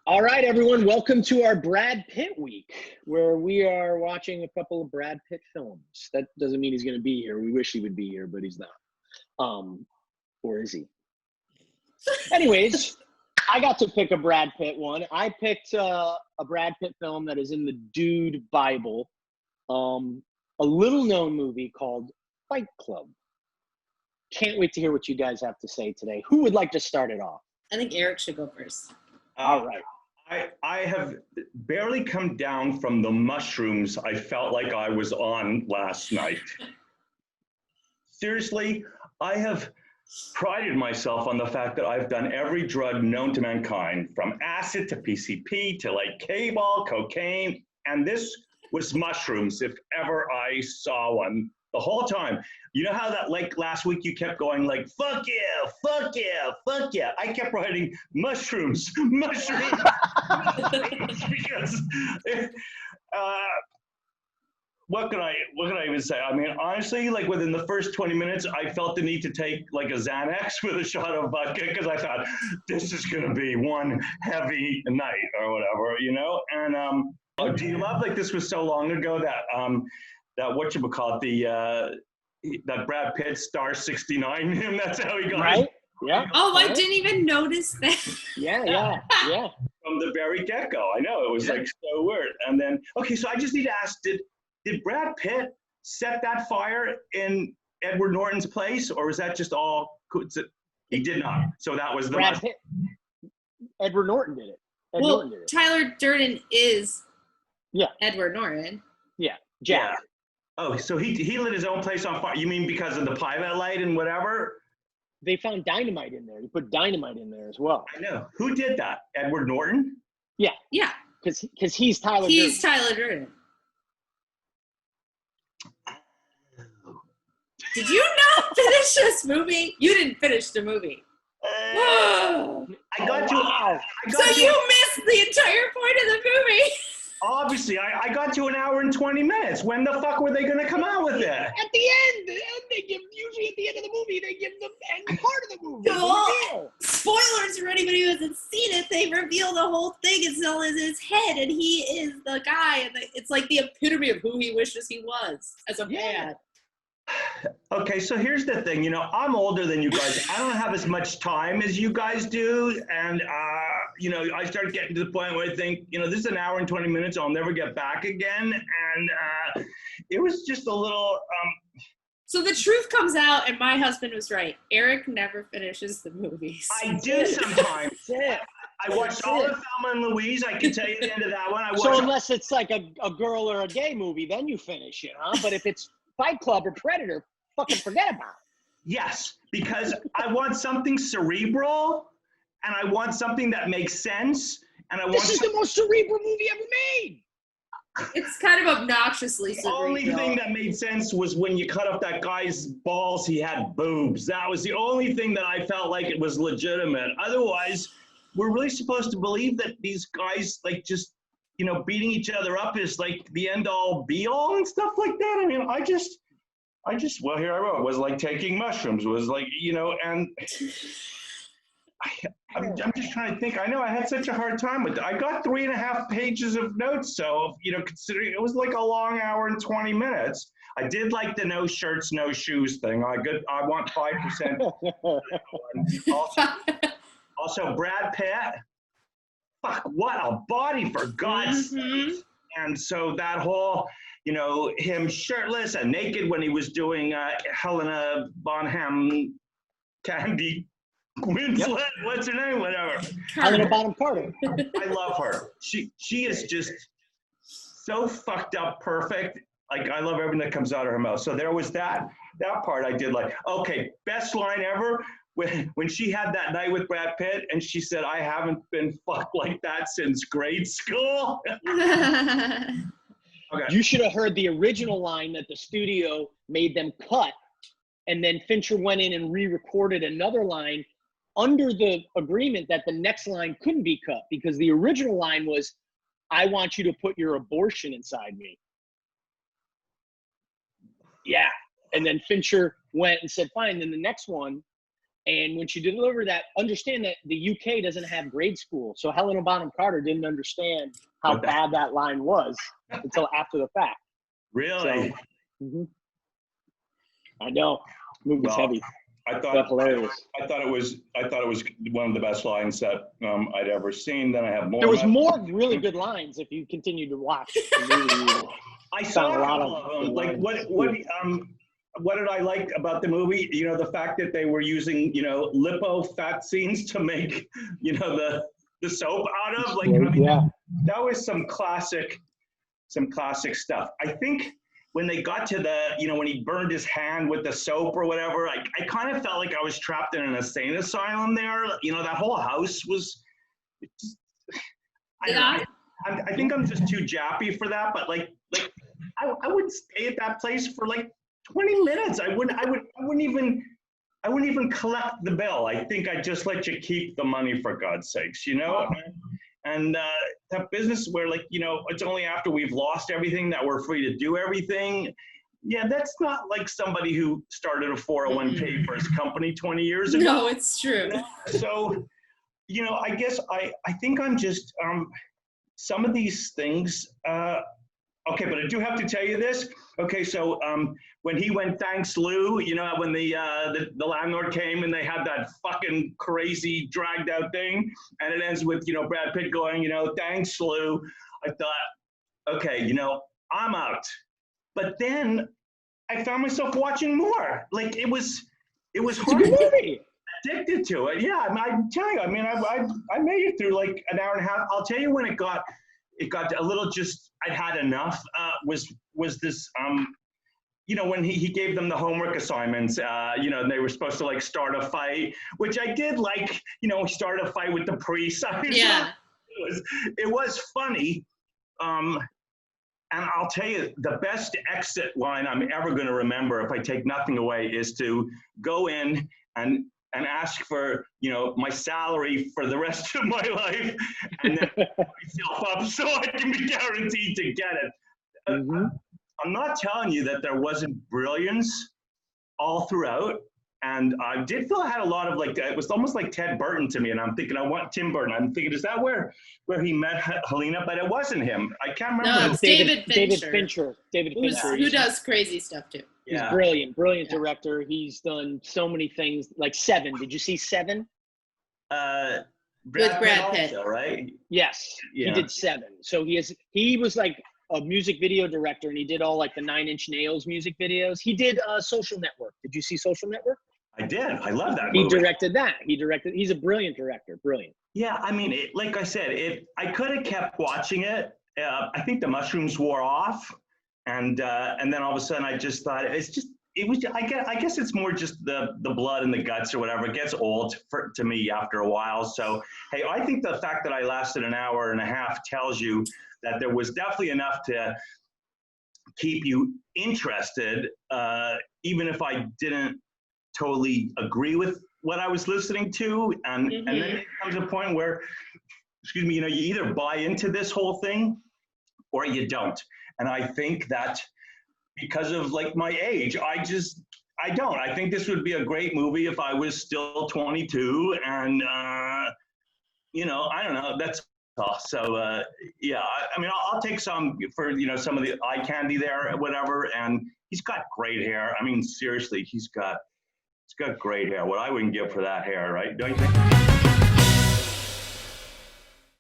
All right, everyone, welcome to our Brad Pitt week, where we are watching a couple of Brad Pitt films. That doesn't mean he's going to be here. We wish he would be here, but he's not. Or is he? Anyways, I got to pick a Brad Pitt one. I picked a Brad Pitt film that is in the Dude Bible, a little-known movie called Fight Club. Can't wait to hear what you guys have to say today. Who would like to start it off? I think Eric should go first. All right. I have barely come down from the mushrooms I felt like I was on last night. Seriously, I have prided myself on the fact that I've done every drug known to mankind, from acid to PCP to like K-ball, cocaine, and this was mushrooms if ever I saw one. The whole time. You know how that, like, last week you kept going like, fuck yeah, fuck yeah, fuck yeah. I kept writing mushrooms, mushrooms, because what can I even say? I mean, honestly, like within the first 20 minutes, I felt the need to take like a Xanax with a shot of vodka because I thought this is gonna be one heavy night or whatever, you know. And do you love, like, this was so long ago that that whatchamacallit, that Brad Pitt star 69 him, that's how he got Right? it. Yeah. Oh, I didn't even notice that. Yeah. From the very get-go. I know, it was like so weird. And then, okay, so I just need to ask, did Brad Pitt set that fire in Edward Norton's place, or was that just all, he did not. So that was the Brad Pitt. Edward Norton did it. Well, Tyler Durden is Yeah. Edward Norton. Yeah. Jack. Yeah. Oh, so he lit his own place on fire. You mean because of the pilot light and whatever? They found dynamite in there. He put dynamite in there as well. I know. Who did that? Edward Norton? Yeah. Yeah. Because he's Tyler Durden. He's Tyler Durden. Did you not finish this movie? You didn't finish the movie. I got wow. So you missed the entire point of the movie. Obviously, I got to an hour and 20 minutes. When the fuck were they going to come out with it? At the end, they give, usually at the end of the movie, they give the end part of the movie. No. Spoilers for anybody who hasn't seen it. They reveal the whole thing. It's all in his head, and he is the guy. And it's like the epitome of who he wishes he was as a man. Okay, so here's the thing. You know, I'm older than you guys. I don't have as much time as you guys do. And, you know, I start getting to the point where I think, you know, this is an hour and 20 minutes. I'll never get back again. And it was just a little... So the truth comes out, and my husband was right. Eric never finishes the movies. I do sometimes. I watched all of Thelma and Louise. I can tell you the end of that one. So unless it's like a girl or a gay movie, then you finish it, huh? But if it's Fight Club or Predator, fucking forget about it. Yes, because I want something cerebral, and I want something that makes sense, and I want... This is the most cerebral movie ever made. It's kind of obnoxiously cerebral. The only thing that made sense was when you cut off that guy's balls, he had boobs. That was the only thing that I felt like it was legitimate. Otherwise, we're really supposed to believe that these guys, like, just, you know, beating each other up is like the end all be all and stuff like that. I mean, I just, well, here I wrote, was like taking mushrooms, was like, you know, and I'm just trying to think. I know I had such a hard time with it. I got 3.5 pages of notes. So, you know, considering it was like a long hour and 20 minutes, I did like the no shirts, no shoes thing. I want 5%. Also, Brad Pitt. Fuck, what a body, for God's sake. And so that whole, you know, him shirtless and naked when he was doing Helena Bonham Candy Winslet, what's her name, whatever. Helena Bonham Carter. I love her. She is just so fucked up perfect. Like, I love everything that comes out of her mouth. So there was that part I did like. Okay, best line ever. When she had that night with Brad Pitt and she said, I haven't been fucked like that since grade school. Okay. You should have heard the original line that the studio made them cut, and then Fincher went in and re-recorded another line under the agreement that the next line couldn't be cut, because the original line was, I want you to put your abortion inside me. Yeah. And then Fincher went and said, fine. Then the next one, And when she delivered that, understand that the UK doesn't have grade school. So Helena Bonham Carter didn't understand how bad that line was until after the fact. Really? So, I know. Movie's heavy. I thought hilarious. I thought it was one of the best lines that I'd ever seen. Then I have more. There was more really good lines if you continue to watch the movie. I saw a lot of them. Like what did I like about the movie? You know, the fact that they were using, you know, lipo fat scenes to make, you know, the soap out of. Like, I mean, that was some classic stuff. I think when they got to the, you know, when he burned his hand with the soap or whatever, I kind of felt like I was trapped in an insane asylum there. You know, that whole house was, I think I'm just too jappy for that, but like I would stay at that place for like 20 minutes. I wouldn't even collect the bill. I think I'd just let you keep the money, for God's sakes, you know? And that business where, like, you know, it's only after we've lost everything that we're free to do everything. Yeah, that's not like somebody who started a 401k for his company 20 years ago. No, it's true. You know? So, you know, I guess I think I'm just, some of these things, okay, but I do have to tell you this. Okay, so when he went, thanks, Lou, you know, when the landlord came and they had that fucking crazy dragged out thing, and it ends with, you know, Brad Pitt going, you know, thanks, Lou. I thought, okay, you know, I'm out. But then I found myself watching more. Like it was hard to get addicted to it. Yeah, I'm telling you, I mean, I made it through like an hour and a half. I'll tell you when it got a little just, I'd had enough, was this, you know, when he gave them the homework assignments, you know, and they were supposed to like start a fight, which I did like, you know, start a fight with the priest. Yeah. It was funny. And I'll tell you, the best exit line I'm ever going to remember, if I take nothing away, is to go in and ask for, you know, my salary for the rest of my life, and then put myself up so I can be guaranteed to get it. I'm not telling you that there wasn't brilliance all throughout, and I did feel I had a lot of like, it was almost like Ted Burton to me, and I'm thinking, I want Tim Burton. I'm thinking, is that where he met Helena? But it wasn't him. I can't remember. No, it's David Fincher. David Fincher. Who does crazy stuff too. He's brilliant director. He's done so many things, like Seven. Did you see Seven? With Brad Pitt, also, right? Yes, he did Seven. So he was like a music video director, and he did all like the 9 Inch Nails music videos. He did Social Network. Did you see Social Network? I did. I love that movie. He directed that. He's a brilliant director. Brilliant. Yeah, I mean, like I said, I could have kept watching it. I think the mushrooms wore off, and then all of a sudden I just thought I guess it's more just the blood and the guts or whatever. It gets old to me after a while. So hey, I think the fact that I lasted an hour and a half tells you that there was definitely enough to keep you interested, even if I didn't totally agree with what I was listening to. And then it comes a point where, you know, you either buy into this whole thing or you don't. And I think that because of like my age, I don't. I think this would be a great movie if I was still 22, and you know, I don't know. That's all. So yeah, I mean, I'll take some for, you know, some of the eye candy there, whatever. And he's got great hair. I mean, seriously, he's got great hair. What I wouldn't give for that hair, right? Don't you think?